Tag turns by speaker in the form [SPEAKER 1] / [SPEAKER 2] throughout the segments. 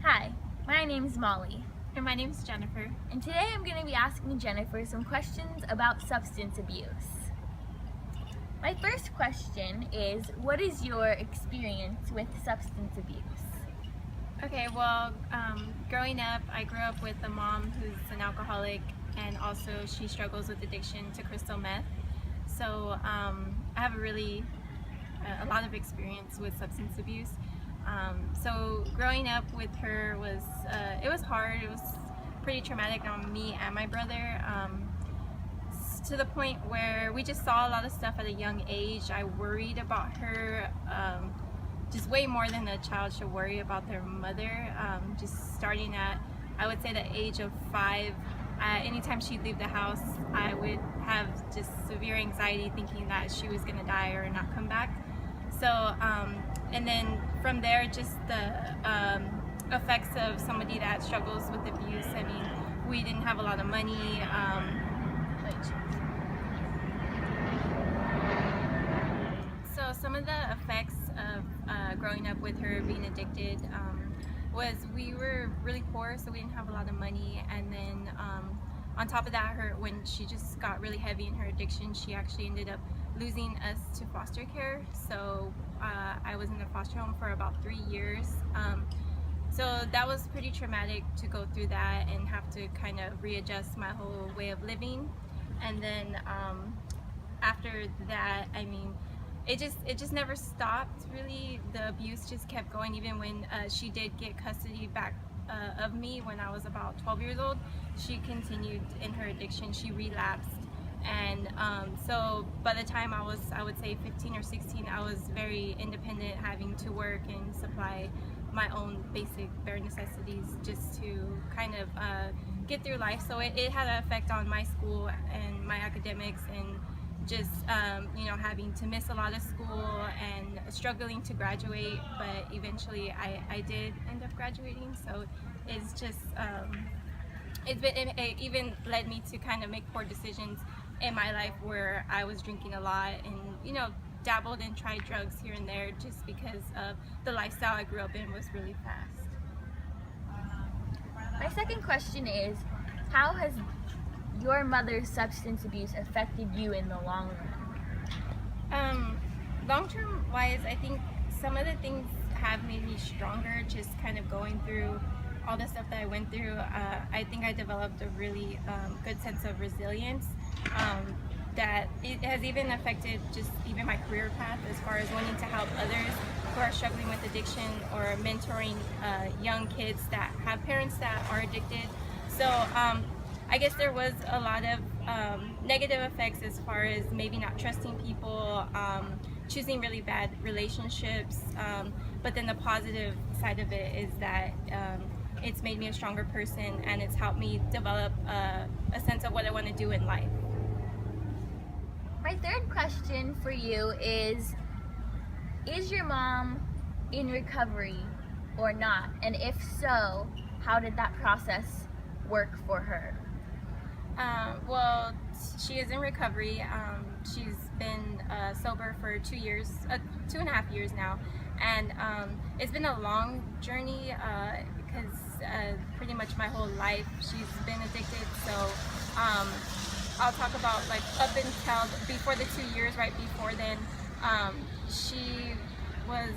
[SPEAKER 1] Hi, my name's Molly,
[SPEAKER 2] And my name's Jennifer.
[SPEAKER 1] and today I'm going to be asking Jennifer some questions about substance abuse. My first question is, what is your experience with substance abuse?
[SPEAKER 2] Okay, well, growing up, I grew up with a mom who's an alcoholic, and also she struggles with addiction to crystal meth. So I have a lot of experience with substance abuse. So growing up with her it was hard. It was pretty traumatic on me and my brother. To the point where we just saw a lot of stuff at a young age. I worried about her just way more than a child should worry about their mother. Just starting at, I would say, the age of 5. Anytime she'd leave the house, I would have just severe anxiety thinking that she was gonna die or not come back. So, and then from there, just the effects of somebody that struggles with abuse. I mean, we didn't have a lot of money. So some of the effects of growing up with her being addicted was we were really poor, so we didn't have a lot of money. And then on top of that, when she just got really heavy in her addiction, she actually ended up losing us to foster care. So I was in a foster home for about 3 years. So that was pretty traumatic to go through that and have to kind of readjust my whole way of living. And then after that, I mean, it just never stopped, really. The abuse just kept going. Even when she did get custody back of me when I was about 12 years old, she continued in her addiction. She relapsed. And so by the time I would say 15 or 16, I was very independent, having to work and supply my own basic bare necessities just to kind of get through life. So it had an effect on my school and my academics, and just having to miss a lot of school and struggling to graduate. But eventually I did end up graduating. So it's just it even led me to kind of make poor decisions in my life, where I was drinking a lot and dabbled and tried drugs here and there, just because of the lifestyle I grew up in was really fast.
[SPEAKER 1] My second question is, how has your mother's substance abuse affected you in the long run?
[SPEAKER 2] Long-term wise, I think some of the things have made me stronger, just kind of going through all the stuff that I went through. I think I developed a really good sense of resilience that it has even affected just even my career path, as far as wanting to help others who are struggling with addiction, or mentoring young kids that have parents that are addicted. So I guess there was a lot of negative effects, as far as maybe not trusting people, choosing really bad relationships, but then the positive side of it is that it's made me a stronger person, and it's helped me develop a sense of what I want to do in life.
[SPEAKER 1] My third question for you is your mom in recovery or not? And if so, how did that process work for her?
[SPEAKER 2] Well, she is in recovery. She's been sober for 2 years, 2.5 years now, and it's been a long journey because pretty much my whole life she's been addicted. So I'll talk about, like, up until before the 2 years, right before then, she was,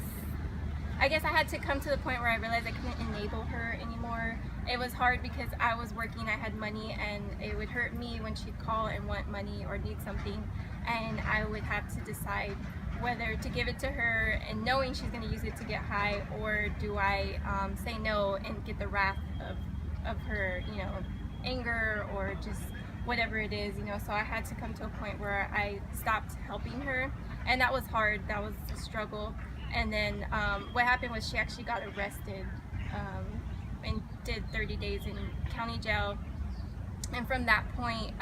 [SPEAKER 2] I guess I had to come to the point where I realized I couldn't enable her anymore. It was hard because I was working, I had money, and it would hurt me when she'd call and want money or need something, and I would have to decide whether to give it to her and knowing she's going to use it to get high, or do I say no and get the wrath of her, anger, or just whatever it is, So I had to come to a point where I stopped helping her, and that was hard. That was a struggle. And then what happened was she actually got arrested and did 30 days in county jail. And from that point,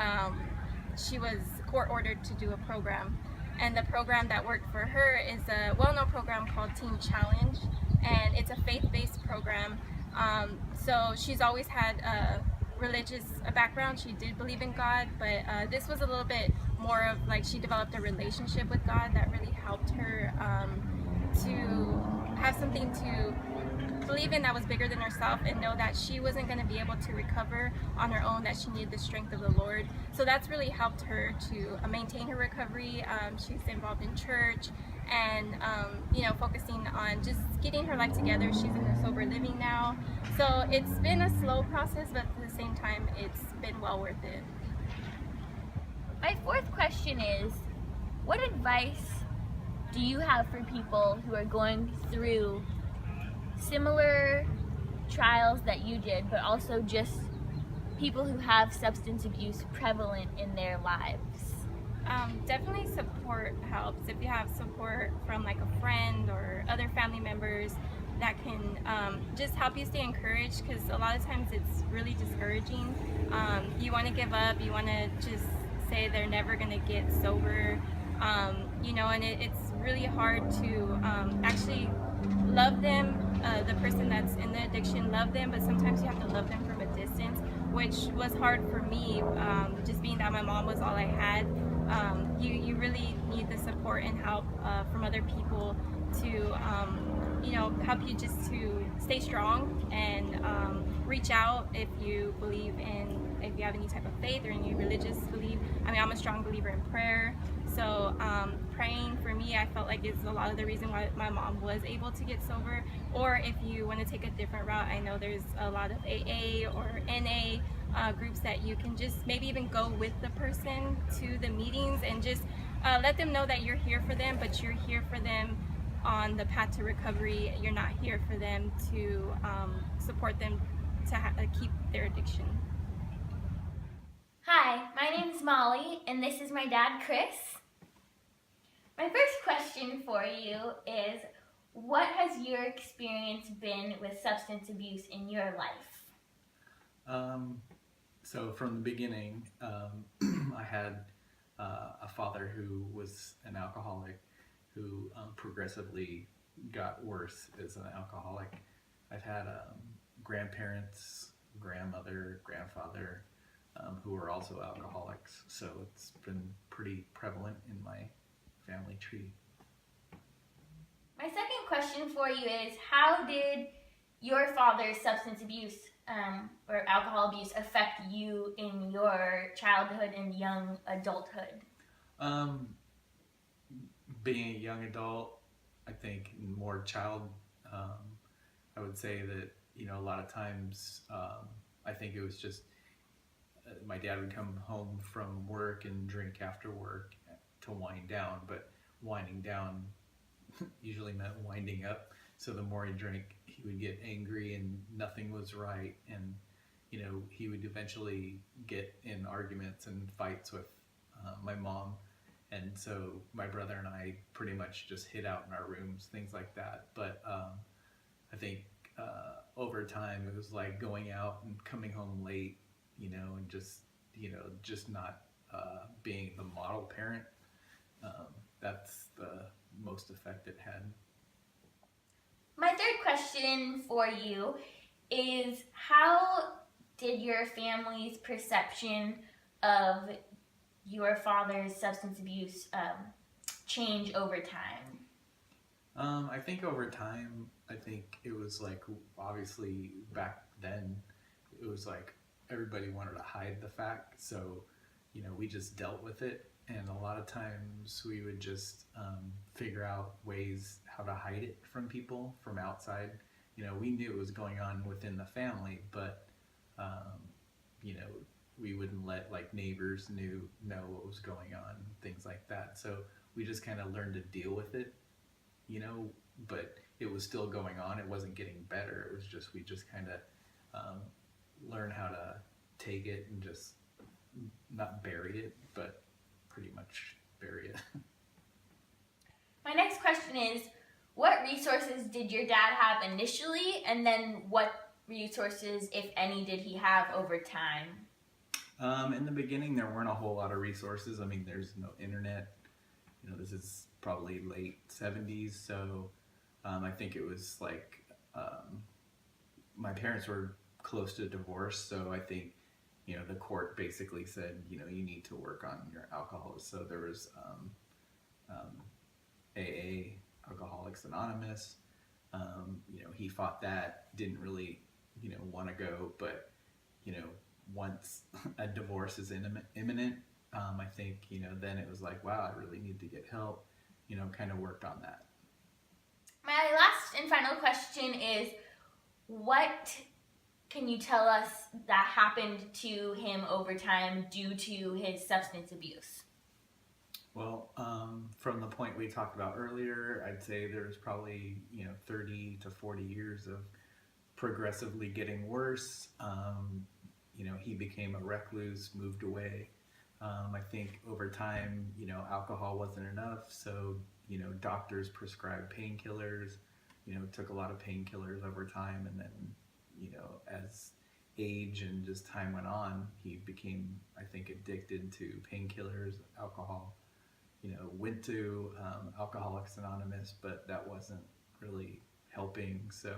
[SPEAKER 2] she was court ordered to do a program. And the program that worked for her is a well-known program called Teen Challenge, and it's a faith-based program. So she's always had a religious background. She did believe in God, but this was a little bit more of, like, she developed a relationship with God that really helped her to have something to believe believe in that was bigger than herself, and know that she wasn't going to be able to recover on her own, that she needed the strength of the Lord. So that's really helped her to maintain her recovery. She's involved in church and you know, focusing on just getting her life together. She's in a sober living now. So it's been a slow process, but at the same time, it's been well worth it.
[SPEAKER 1] My fourth question is, what advice do you have for people who are going through similar trials that you did, but also just people who have substance abuse prevalent in their lives?
[SPEAKER 2] Definitely support helps. If you have support from like a friend or other family members that can just help you stay encouraged, because a lot of times it's really discouraging. You want to give up, you want to just say they're never going to get sober, you know, and it's really hard to actually love them, the person that's in the addiction, love them, but sometimes you have to love them from a distance, which was hard for me, just being that my mom was all I had. You really need the support and help from other people to you know, help you just to stay strong, and reach out if you believe in, if you have any type of faith or any religious belief. I mean, I'm a strong believer in prayer, so praying for me, I felt like, is a lot of the reason why my mom was able to get sober. Or if you want to take a different route, I know there's a lot of AA or NA groups that you can just maybe even go with the person to the meetings and just let them know that you're here for them, but you're here for them on the path to recovery. You're not here for them to support them to keep their addiction.
[SPEAKER 1] Hi, my name is Molly, and this is my dad, Chris. My first question for you is, what has your experience been with substance abuse in your life?
[SPEAKER 3] So from the beginning, I had a father who was an alcoholic, who progressively got worse as an alcoholic. I've had grandparents, grandmother, grandfather, who were also alcoholics, so it's been pretty prevalent in my family tree.
[SPEAKER 1] My second question for you is, how did your father's substance abuse or alcohol abuse affect you in your childhood and young adulthood?
[SPEAKER 3] Being a young adult, I think more child, I would say that, you know, a lot of times, I think it was just, my dad would come home from work and drink after work to wind down, but winding down usually meant winding up. So the more he drank, he would get angry and nothing was right, and you know, he would eventually get in arguments and fights with my mom, and so my brother and I pretty much just hid out in our rooms, things like that. But I think over time it was like going out and coming home late, you know, and just, you know, just not being the model parent. That's the most effect it had.
[SPEAKER 1] My third question for you is, how did your family's perception of your father's substance abuse change over time?
[SPEAKER 3] I think over time, I think it was like, obviously back then, it was like everybody wanted to hide the fact, so, you know, we just dealt with it, and a lot of times we would just figure out ways how to hide it from people from outside. You know, we knew it was going on within the family, but you know, we wouldn't let like neighbors know what was going on, things like that. So we just kind of learned to deal with it, you know, but it was still going on. It wasn't getting better. It was just, we just kind of learn how to take it and just not bury it, but pretty much bury it.
[SPEAKER 1] My next question is, what resources did your dad have initially, and then what resources, if any, did he have over time?
[SPEAKER 3] In the beginning, there weren't a whole lot of resources. I mean, there's no internet. You know, this is probably late 70s, so I think it was like, my parents were close to divorce, so I think, you know, the court basically said, you know, you need to work on your alcoholism. So there was AA, Alcoholics Anonymous, You know, he fought that, didn't really, you know, want to go, but, you know, once a divorce is imminent, I think, you know, then it was like, wow, I really need to get help, you know, kind of worked on that.
[SPEAKER 1] My last and final question is, what can you tell us that happened to him over time due to his substance abuse?
[SPEAKER 3] Well, from the point we talked about earlier, I'd say there's probably, you know, 30 to 40 years of progressively getting worse. You know, he became a recluse, moved away. I think over time, you know, alcohol wasn't enough, so, you know, doctors prescribed painkillers, you know, took a lot of painkillers over time, and then, you know, as age and just time went on, he became, I think, addicted to painkillers, alcohol, you know, went to Alcoholics Anonymous, but that wasn't really helping, so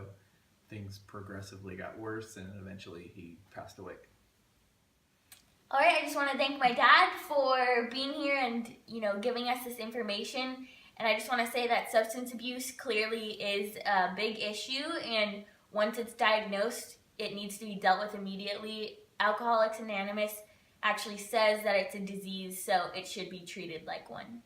[SPEAKER 3] things progressively got worse, and eventually he passed away.
[SPEAKER 1] All right, I just want to thank my dad for being here and, you know, giving us this information. And I just want to say that substance abuse clearly is a big issue, and once it's diagnosed, it needs to be dealt with immediately. Alcoholics Anonymous actually says that it's a disease, so it should be treated like one.